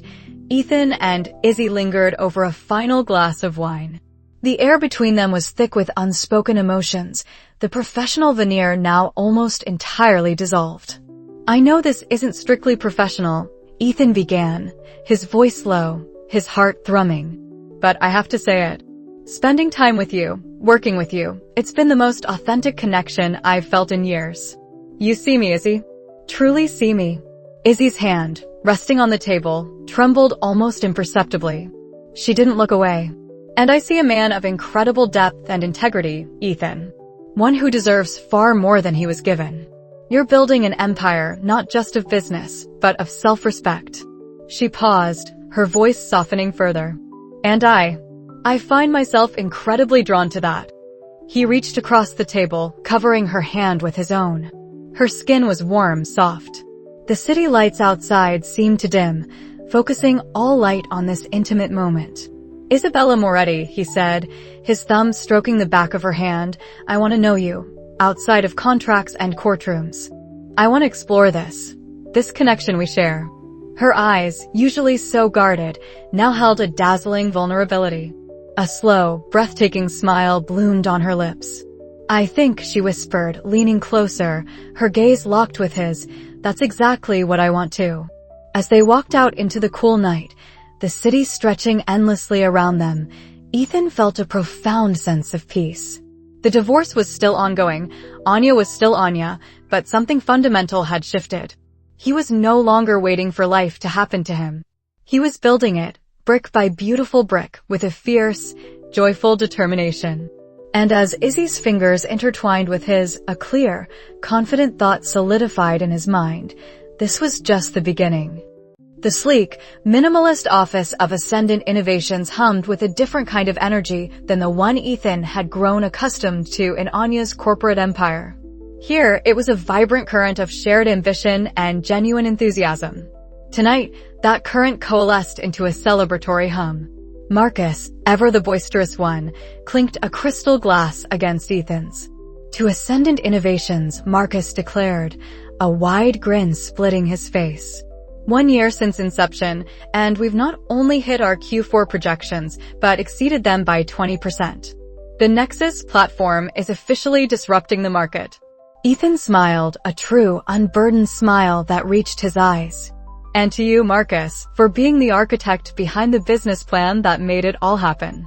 Ethan and Izzy lingered over a final glass of wine. The air between them was thick with unspoken emotions, the professional veneer now almost entirely dissolved. I know this isn't strictly professional, Ethan began, his voice low, his heart thrumming. But I have to say it. Spending time with you, working with you, it's been the most authentic connection I've felt in years. You see me, Izzy? Truly see me. Izzy's hand, resting on the table, trembled almost imperceptibly. She didn't look away. And I see a man of incredible depth and integrity, Ethan. One who deserves far more than he was given. You're building an empire, not just of business, but of self-respect. She paused, her voice softening further. And I find myself incredibly drawn to that. He reached across the table, covering her hand with his own. Her skin was warm, soft. The city lights outside seemed to dim, focusing all light on this intimate moment. Isabella Moretti, he said, his thumb stroking the back of her hand, I want to know you, outside of contracts and courtrooms. I want to explore this connection we share. Her eyes, usually so guarded, now held a dazzling vulnerability. A slow, breathtaking smile bloomed on her lips. "I think," she whispered, leaning closer, her gaze locked with his, "that's exactly what I want too." As they walked out into the cool night, the city stretching endlessly around them, Ethan felt a profound sense of peace. The divorce was still ongoing, Anya was still Anya, but something fundamental had shifted. He was no longer waiting for life to happen to him. He was building it, brick by beautiful brick, with a fierce, joyful determination. And as Izzy's fingers intertwined with his, a clear, confident thought solidified in his mind. This was just the beginning. The sleek, minimalist office of Ascendant Innovations hummed with a different kind of energy than the one Ethan had grown accustomed to in Anya's corporate empire. Here, it was a vibrant current of shared ambition and genuine enthusiasm. Tonight, that current coalesced into a celebratory hum. Marcus, ever the boisterous one, clinked a crystal glass against Ethan's. "To Ascendant Innovations," Marcus declared, a wide grin splitting his face. 1 year since inception, and we've not only hit our Q4 projections, but exceeded them by 20%. The Nexus platform is officially disrupting the market. Ethan smiled, a true, unburdened smile that reached his eyes. "And to you, Marcus, for being the architect behind the business plan that made it all happen.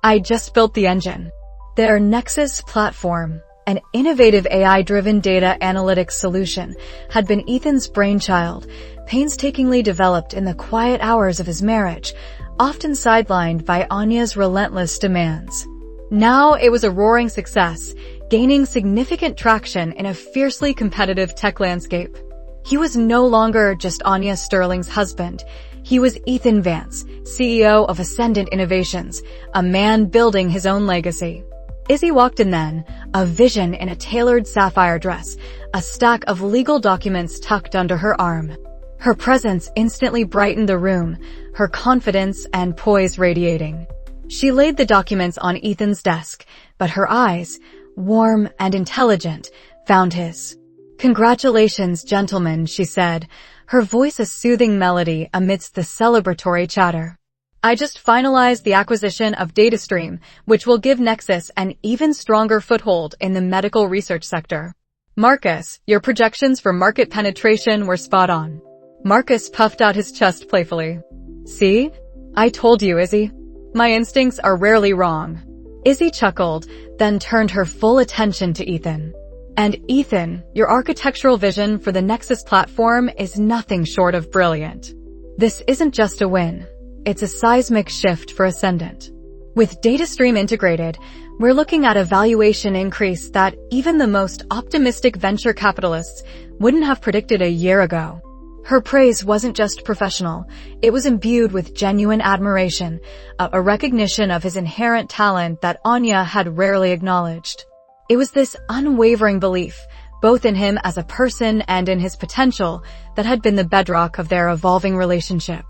I just built the engine." Their Nexus platform, an innovative AI-driven data analytics solution, had been Ethan's brainchild, painstakingly developed in the quiet hours of his marriage, often sidelined by Anya's relentless demands. Now it was a roaring success, gaining significant traction in a fiercely competitive tech landscape. He was no longer just Anya Sterling's husband. He was Ethan Vance, CEO of Ascendant Innovations, a man building his own legacy. Izzy walked in then, a vision in a tailored sapphire dress, a stack of legal documents tucked under her arm. Her presence instantly brightened the room, her confidence and poise radiating. She laid the documents on Ethan's desk, but her eyes, warm and intelligent, found his. "Congratulations, gentlemen," she said, her voice a soothing melody amidst the celebratory chatter. "I just finalized the acquisition of DataStream, which will give Nexus an even stronger foothold in the medical research sector. Marcus, your projections for market penetration were spot on." Marcus puffed out his chest playfully. "See? I told you, Izzy. My instincts are rarely wrong." Izzy chuckled, then turned her full attention to Ethan. "And Ethan, your architectural vision for the Nexus platform is nothing short of brilliant. This isn't just a win. It's a seismic shift for Ascendant. With DataStream integrated, we're looking at a valuation increase that even the most optimistic venture capitalists wouldn't have predicted a year ago." Her praise wasn't just professional, it was imbued with genuine admiration, a recognition of his inherent talent that Anya had rarely acknowledged. It was this unwavering belief, both in him as a person and in his potential, that had been the bedrock of their evolving relationship.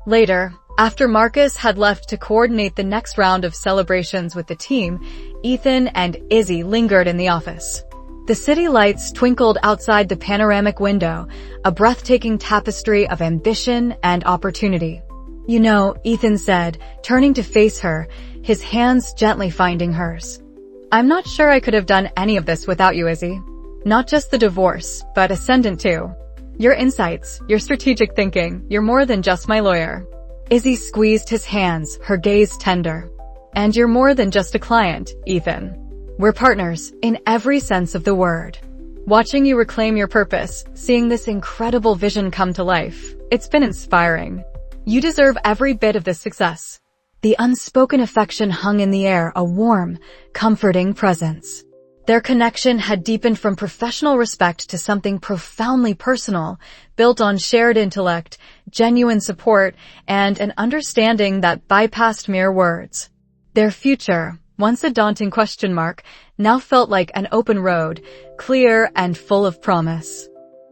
Later, after Marcus had left to coordinate the next round of celebrations with the team, Ethan and Izzy lingered in the office. The city lights twinkled outside the panoramic window, a breathtaking tapestry of ambition and opportunity. "You know," Ethan said, turning to face her, his hands gently finding hers. "I'm not sure I could have done any of this without you, Izzy. Not just the divorce, but Ascendant too. Your insights, your strategic thinking, you're more than just my lawyer." Izzy squeezed his hands, her gaze tender. "And you're more than just a client, Ethan. We're partners, in every sense of the word. Watching you reclaim your purpose, seeing this incredible vision come to life, it's been inspiring. You deserve every bit of this success." The unspoken affection hung in the air, a warm, comforting presence. Their connection had deepened from professional respect to something profoundly personal, built on shared intellect, genuine support, and an understanding that bypassed mere words. Their future, once a daunting question mark, now felt like an open road, clear and full of promise.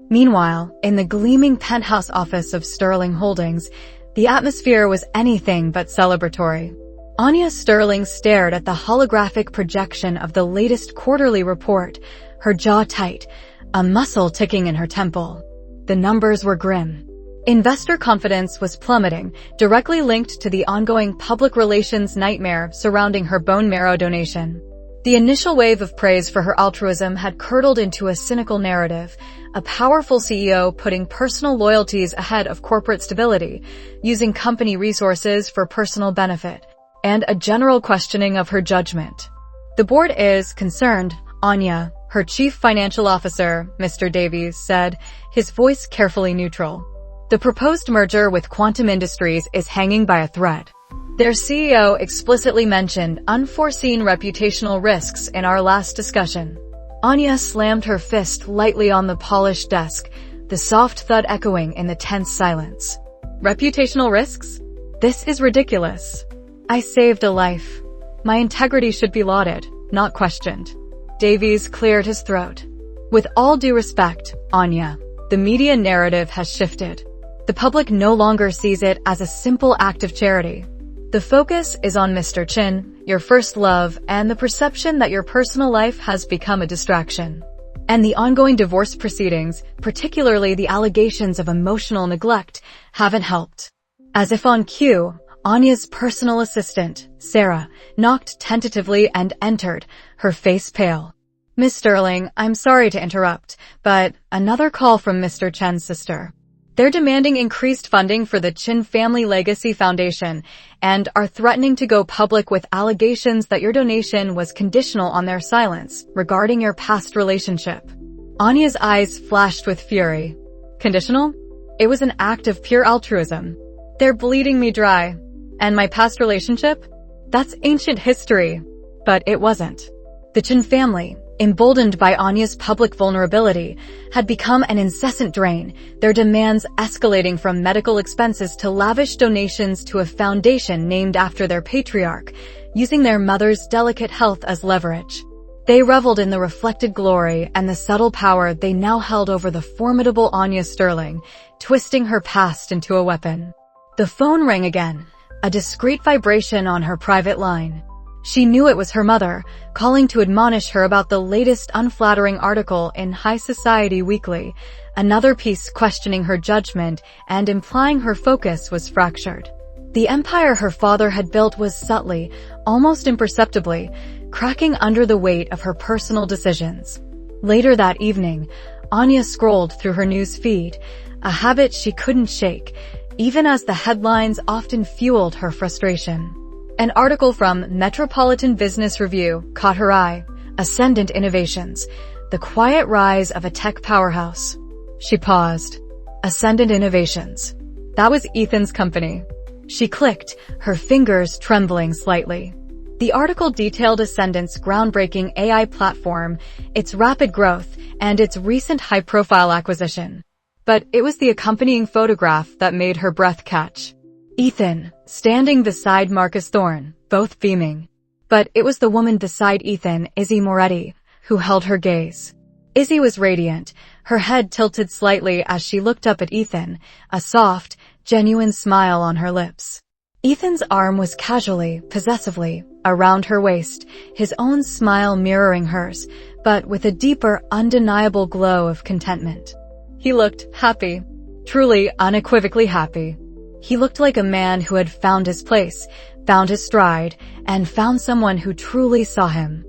Meanwhile, in the gleaming penthouse office of Sterling Holdings, the atmosphere was anything but celebratory. Anya Sterling stared at the holographic projection of the latest quarterly report, her jaw tight, a muscle ticking in her temple. The numbers were grim. Investor confidence was plummeting, directly linked to the ongoing public relations nightmare surrounding her bone marrow donation. The initial wave of praise for her altruism had curdled into a cynical narrative, a powerful CEO putting personal loyalties ahead of corporate stability, using company resources for personal benefit, and a general questioning of her judgment. The board is concerned, Anya, her chief financial officer, Mr. Davies, said, his voice carefully neutral. The proposed merger with Quantum Industries is hanging by a thread. Their CEO explicitly mentioned unforeseen reputational risks in our last discussion. Anya slammed her fist lightly on the polished desk, the soft thud echoing in the tense silence. Reputational risks? This is ridiculous. I saved a life. My integrity should be lauded, not questioned. Davies cleared his throat. With all due respect, Anya, the media narrative has shifted. The public no longer sees it as a simple act of charity. The focus is on Mr. Chin, your first love, and the perception that your personal life has become a distraction. And the ongoing divorce proceedings, particularly the allegations of emotional neglect, haven't helped. As if on cue, Anya's personal assistant, Sarah, knocked tentatively and entered, her face pale. Miss Sterling, I'm sorry to interrupt, but another call from Mr. Chen's sister. They're demanding increased funding for the Chin Family Legacy Foundation and are threatening to go public with allegations that your donation was conditional on their silence regarding your past relationship. Anya's eyes flashed with fury. Conditional? It was an act of pure altruism. They're bleeding me dry. And my past relationship? That's ancient history. But it wasn't. The Chin family, emboldened by Anya's public vulnerability, had become an incessant drain, their demands escalating from medical expenses to lavish donations to a foundation named after their patriarch, using their mother's delicate health as leverage. They reveled in the reflected glory and the subtle power they now held over the formidable Anya Sterling, twisting her past into a weapon. The phone rang again, a discreet vibration on her private line. She knew it was her mother, calling to admonish her about the latest unflattering article in High Society Weekly, another piece questioning her judgment and implying her focus was fractured. The empire her father had built was subtly, almost imperceptibly, cracking under the weight of her personal decisions. Later that evening, Anya scrolled through her news feed, a habit she couldn't shake, even as the headlines often fueled her frustration. An article from Metropolitan Business Review caught her eye, Ascendant Innovations, the quiet rise of a tech powerhouse. She paused. Ascendant Innovations. That was Ethan's company. She clicked, her fingers trembling slightly. The article detailed Ascendant's groundbreaking AI platform, its rapid growth, and its recent high-profile acquisition. But it was the accompanying photograph that made her breath catch. Ethan, standing beside Marcus Thorne, both beaming. But it was the woman beside Ethan, Izzy Moretti, who held her gaze. Izzy was radiant, her head tilted slightly as she looked up at Ethan, a soft, genuine smile on her lips. Ethan's arm was casually, possessively, around her waist, his own smile mirroring hers, but with a deeper, undeniable glow of contentment. He looked happy, truly unequivocally happy. He looked like a man who had found his place, found his stride, and found someone who truly saw him.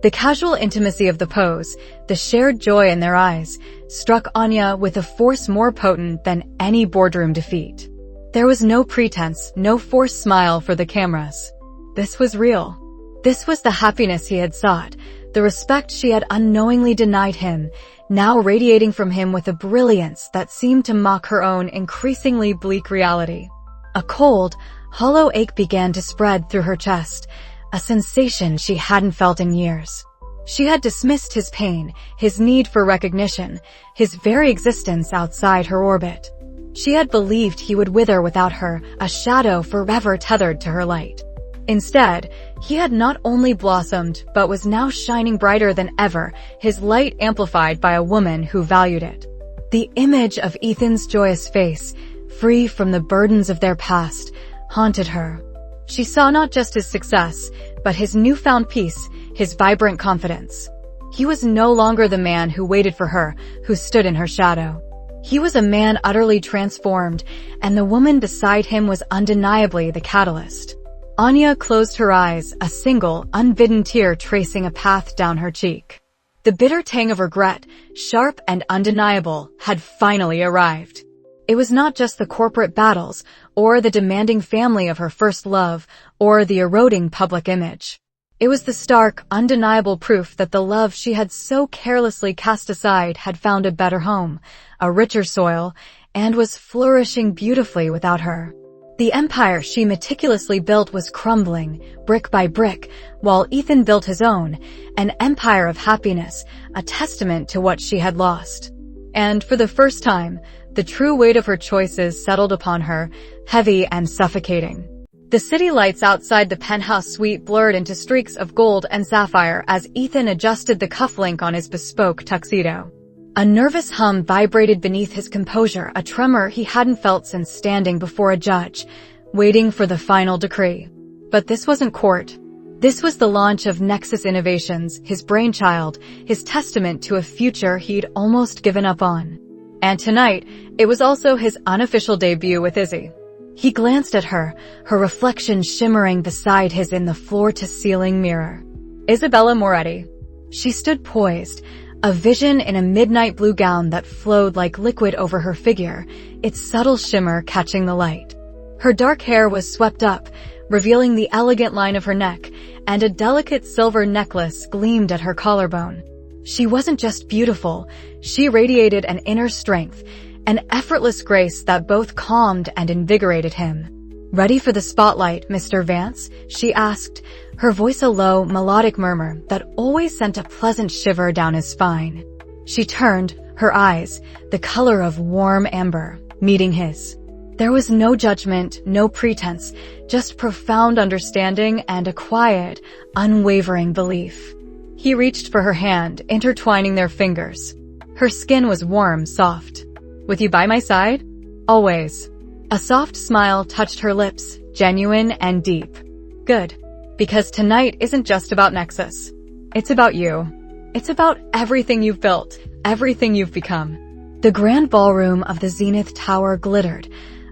The casual intimacy of the pose, the shared joy in their eyes, struck Anya with a force more potent than any boardroom defeat. There was no pretense, no forced smile for the cameras. This was real. This was the happiness he had sought, the respect she had unknowingly denied him, now radiating from him with a brilliance that seemed to mock her own increasingly bleak reality. A cold, hollow ache began to spread through her chest, a sensation she hadn't felt in years. She had dismissed his pain, his need for recognition, his very existence outside her orbit. She had believed he would wither without her, a shadow forever tethered to her light. Instead, he had not only blossomed, but was now shining brighter than ever, his light amplified by a woman who valued it. The image of Ethan's joyous face, free from the burdens of their past, haunted her. She saw not just his success, but his newfound peace, his vibrant confidence. He was no longer the man who waited for her, who stood in her shadow. He was a man utterly transformed, and the woman beside him was undeniably the catalyst. Anya closed her eyes, a single, unbidden tear tracing a path down her cheek. The bitter tang of regret, sharp and undeniable, had finally arrived. It was not just the corporate battles, or the demanding family of her first love, or the eroding public image. It was the stark, undeniable proof that the love she had so carelessly cast aside had found a better home, a richer soil, and was flourishing beautifully without her. The empire she meticulously built was crumbling, brick by brick, while Ethan built his own, an empire of happiness, a testament to what she had lost. And for the first time, the true weight of her choices settled upon her, heavy and suffocating. The city lights outside the penthouse suite blurred into streaks of gold and sapphire as Ethan adjusted the cufflink on his bespoke tuxedo. A nervous hum vibrated beneath his composure, a tremor he hadn't felt since standing before a judge, waiting for the final decree. But this wasn't court. This was the launch of Nexus Innovations, his brainchild, his testament to a future he'd almost given up on. And tonight, it was also his unofficial debut with Izzy. He glanced at her, her reflection shimmering beside his in the floor-to-ceiling mirror. Isabella Moretti. She stood poised, a vision in a midnight blue gown that flowed like liquid over her figure, its subtle shimmer catching the light. Her dark hair was swept up, revealing the elegant line of her neck, and a delicate silver necklace gleamed at her collarbone. She wasn't just beautiful, she radiated an inner strength, an effortless grace that both calmed and invigorated him. "Ready for the spotlight, Mr. Vance?" she asked, her voice a low, melodic murmur that always sent a pleasant shiver down his spine. She turned, her eyes, the color of warm amber, meeting his. There was no judgment, no pretense, just profound understanding and a quiet, unwavering belief. He reached for her hand, intertwining their fingers. Her skin was warm, soft. "With you by my side? Always." A soft smile touched her lips, genuine and deep. "Good. Because tonight isn't just about Nexus. It's about you. It's about everything you've built, everything you've become." The grand ballroom of the Zenith Tower glittered,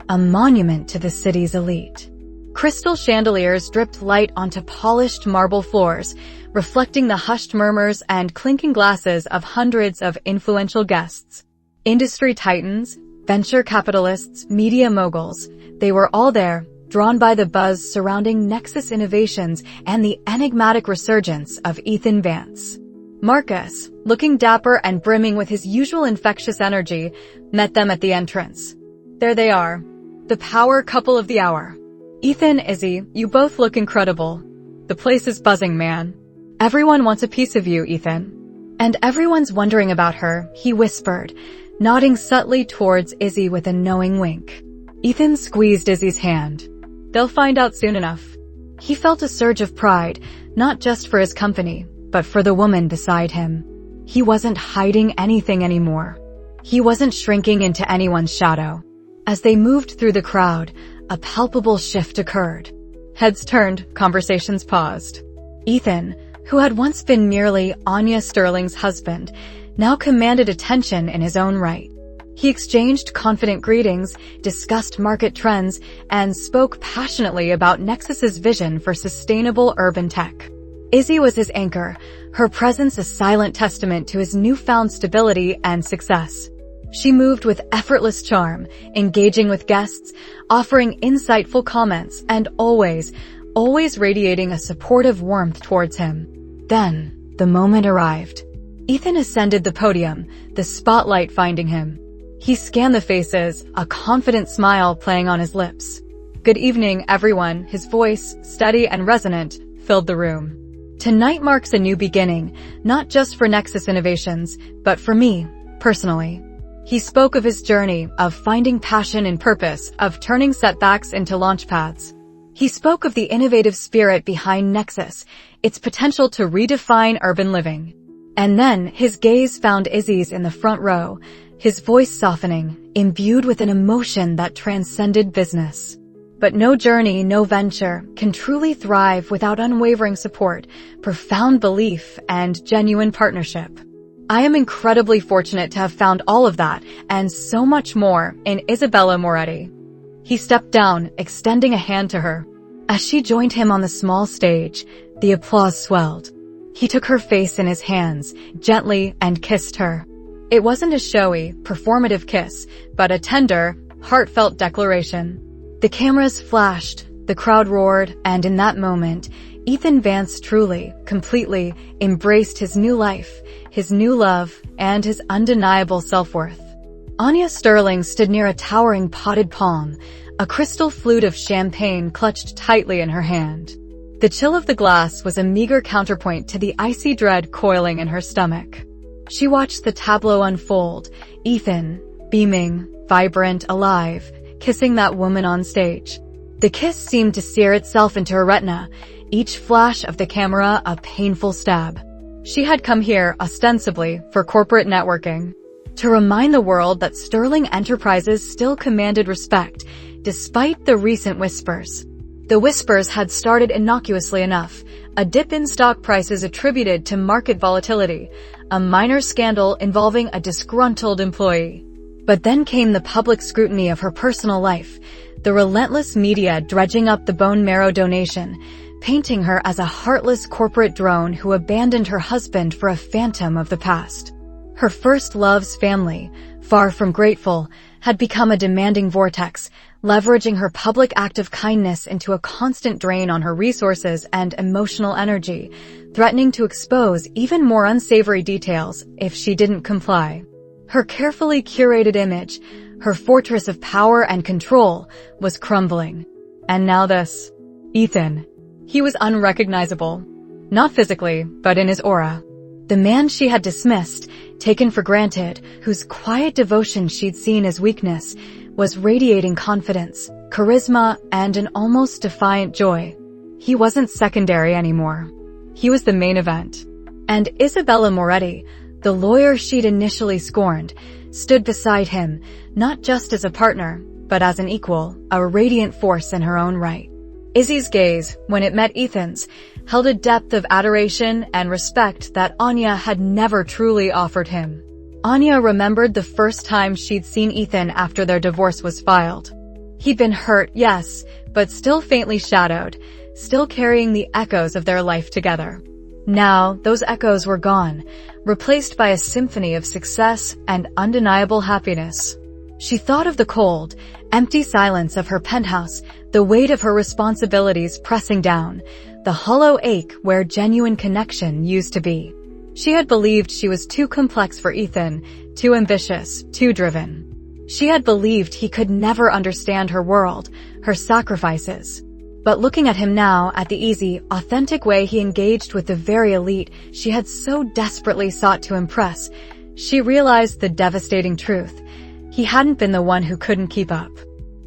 a monument to the city's elite. Crystal chandeliers dripped light onto polished marble floors, reflecting the hushed murmurs and clinking glasses of hundreds of influential guests. Industry titans, venture capitalists, media moguls, they were all there, drawn by the buzz surrounding Nexus Innovations and the enigmatic resurgence of Ethan Vance. Marcus, looking dapper and brimming with his usual infectious energy, met them at the entrance. There they are, the power couple of the hour. "Ethan, Izzy, you both look incredible. The place is buzzing, man. Everyone wants a piece of you, Ethan. And everyone's wondering about her," he whispered, nodding subtly towards Izzy with a knowing wink. Ethan squeezed Izzy's hand. "They'll find out soon enough." He felt a surge of pride, not just for his company, but for the woman beside him. He wasn't hiding anything anymore. He wasn't shrinking into anyone's shadow. As they moved through the crowd, a palpable shift occurred. Heads turned, conversations paused. Ethan, who had once been merely Anya Sterling's husband, now commanded attention in his own right. He exchanged confident greetings, discussed market trends, and spoke passionately about Nexus's vision for sustainable urban tech. Izzy was his anchor, her presence a silent testament to his newfound stability and success. She moved with effortless charm, engaging with guests, offering insightful comments, and always radiating a supportive warmth towards him. Then, the moment arrived. Ethan ascended the podium, the spotlight finding him. He scanned the faces, a confident smile playing on his lips. "Good evening, everyone," his voice, steady and resonant, filled the room. "Tonight marks a new beginning, not just for Nexus Innovations, but for me, personally." He spoke of his journey, of finding passion and purpose, of turning setbacks into launchpads. He spoke of the innovative spirit behind Nexus, its potential to redefine urban living. And then, his gaze found Izzy's in the front row, his voice softening, imbued with an emotion that transcended business. But no journey, no venture, can truly thrive without unwavering support, profound belief, and genuine partnership. I am incredibly fortunate to have found all of that, and so much more, in Isabella Moretti. He stepped down, extending a hand to her. As she joined him on the small stage, the applause swelled. He took her face in his hands, gently, and kissed her. It wasn't a showy, performative kiss, but a tender, heartfelt declaration. The cameras flashed, the crowd roared, and in that moment, Ethan Vance truly, completely, embraced his new life, his new love, and his undeniable self-worth. Anya Sterling stood near a towering potted palm, a crystal flute of champagne clutched tightly in her hand. The chill of the glass was a meager counterpoint to the icy dread coiling in her stomach. She watched the tableau unfold, Ethan, beaming, vibrant, alive, kissing that woman on stage. The kiss seemed to sear itself into her retina, each flash of the camera a painful stab. She had come here, ostensibly, for corporate networking. To remind the world that Sterling Enterprises still commanded respect, despite the recent whispers. The whispers had started innocuously enough, a dip in stock prices attributed to market volatility, a minor scandal involving a disgruntled employee. But then came the public scrutiny of her personal life, the relentless media dredging up the bone marrow donation, painting her as a heartless corporate drone who abandoned her husband for a phantom of the past. Her first love's family, far from grateful, had become a demanding vortex, leveraging her public act of kindness into a constant drain on her resources and emotional energy, threatening to expose even more unsavory details if she didn't comply. Her carefully curated image, her fortress of power and control, was crumbling. And now this. Ethan. He was unrecognizable. Not physically, but in his aura. The man she had dismissed, taken for granted, whose quiet devotion she'd seen as weakness, was radiating confidence, charisma, and an almost defiant joy. He wasn't secondary anymore. He was the main event. And Isabella Moretti, the lawyer she'd initially scorned, stood beside him, not just as a partner, but as an equal, a radiant force in her own right. Izzy's gaze, when it met Ethan's, held a depth of adoration and respect that Anya had never truly offered him. Anya remembered the first time she'd seen Ethan after their divorce was filed. He'd been hurt, yes, but still faintly shadowed, still carrying the echoes of their life together. Now, those echoes were gone, replaced by a symphony of success and undeniable happiness. She thought of the cold, empty silence of her penthouse, the weight of her responsibilities pressing down, the hollow ache where genuine connection used to be. She had believed she was too complex for Ethan, too ambitious, too driven. She had believed he could never understand her world, her sacrifices. But looking at him now, at the easy, authentic way he engaged with the very elite she had so desperately sought to impress, she realized the devastating truth. He hadn't been the one who couldn't keep up.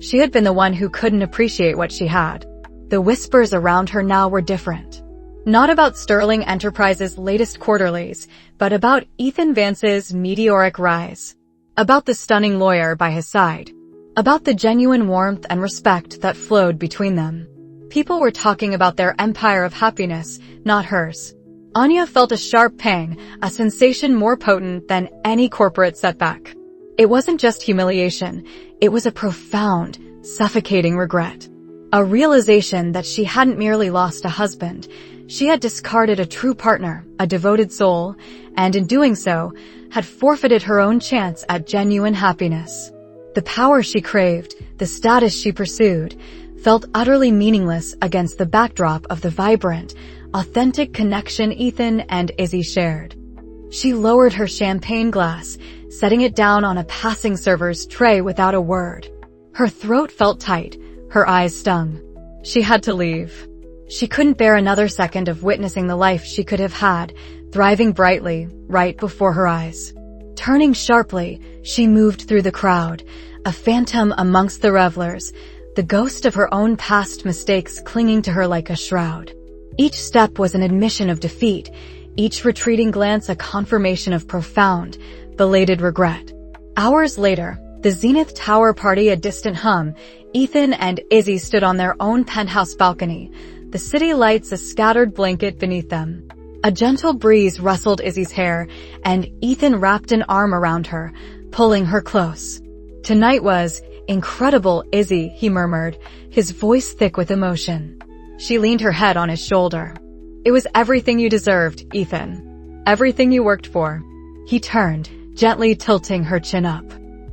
She had been the one who couldn't appreciate what she had. The whispers around her now were different. Not about Sterling Enterprises' latest quarterlies, but about Ethan Vance's meteoric rise. About the stunning lawyer by his side. About the genuine warmth and respect that flowed between them. People were talking about their empire of happiness, not hers. Anya felt a sharp pang, a sensation more potent than any corporate setback. It wasn't just humiliation, it was a profound, suffocating regret. A realization that she hadn't merely lost a husband, she had discarded a true partner, a devoted soul, and in doing so, had forfeited her own chance at genuine happiness. The power she craved, the status she pursued, felt utterly meaningless against the backdrop of the vibrant, authentic connection Ethan and Izzy shared. She lowered her champagne glass, setting it down on a passing server's tray without a word. Her throat felt tight, her eyes stung. She had to leave. She couldn't bear another second of witnessing the life she could have had, thriving brightly, right before her eyes. Turning sharply, she moved through the crowd, a phantom amongst the revelers, the ghost of her own past mistakes clinging to her like a shroud. Each step was an admission of defeat, each retreating glance a confirmation of profound, belated regret. Hours later, the Zenith Tower party a distant hum, Ethan and Izzy stood on their own penthouse balcony, the city lights a scattered blanket beneath them. A gentle breeze rustled Izzy's hair, and Ethan wrapped an arm around her, pulling her close. "Tonight was incredible, Izzy," he murmured, his voice thick with emotion. She leaned her head on his shoulder. "It was everything you deserved, Ethan. Everything you worked for." He turned, gently tilting her chin up.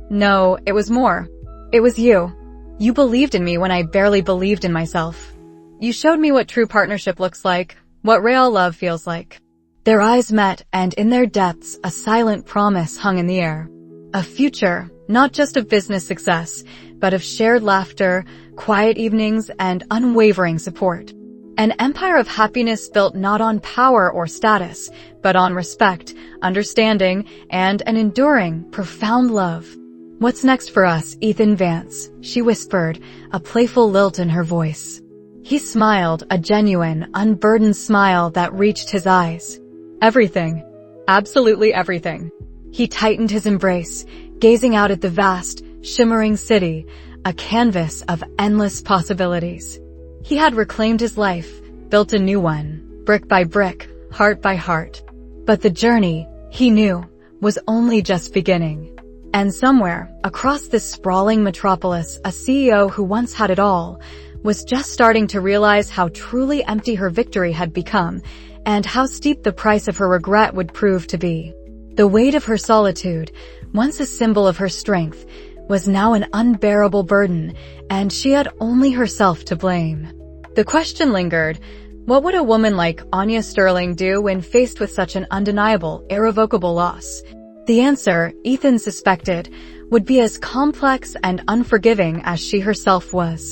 "No, it was more. It was you. You believed in me when I barely believed in myself. You showed me what true partnership looks like, what real love feels like." Their eyes met, and in their depths, a silent promise hung in the air. A future, not just of business success, but of shared laughter, quiet evenings, and unwavering support. An empire of happiness built not on power or status, but on respect, understanding, and an enduring, profound love. "What's next for us, Ethan Vance?" she whispered, a playful lilt in her voice. He smiled, a genuine, unburdened smile that reached his eyes. "Everything. Absolutely everything." He tightened his embrace, gazing out at the vast, shimmering city, a canvas of endless possibilities. He had reclaimed his life, built a new one, brick by brick, heart by heart. But the journey, he knew, was only just beginning. And somewhere, across this sprawling metropolis, a CEO who once had it all, was just starting to realize how truly empty her victory had become, and how steep the price of her regret would prove to be. The weight of her solitude, once a symbol of her strength, was now an unbearable burden, and she had only herself to blame. The question lingered, what would a woman like Anya Sterling do when faced with such an undeniable, irrevocable loss? The answer, Ethan suspected, would be as complex and unforgiving as she herself was.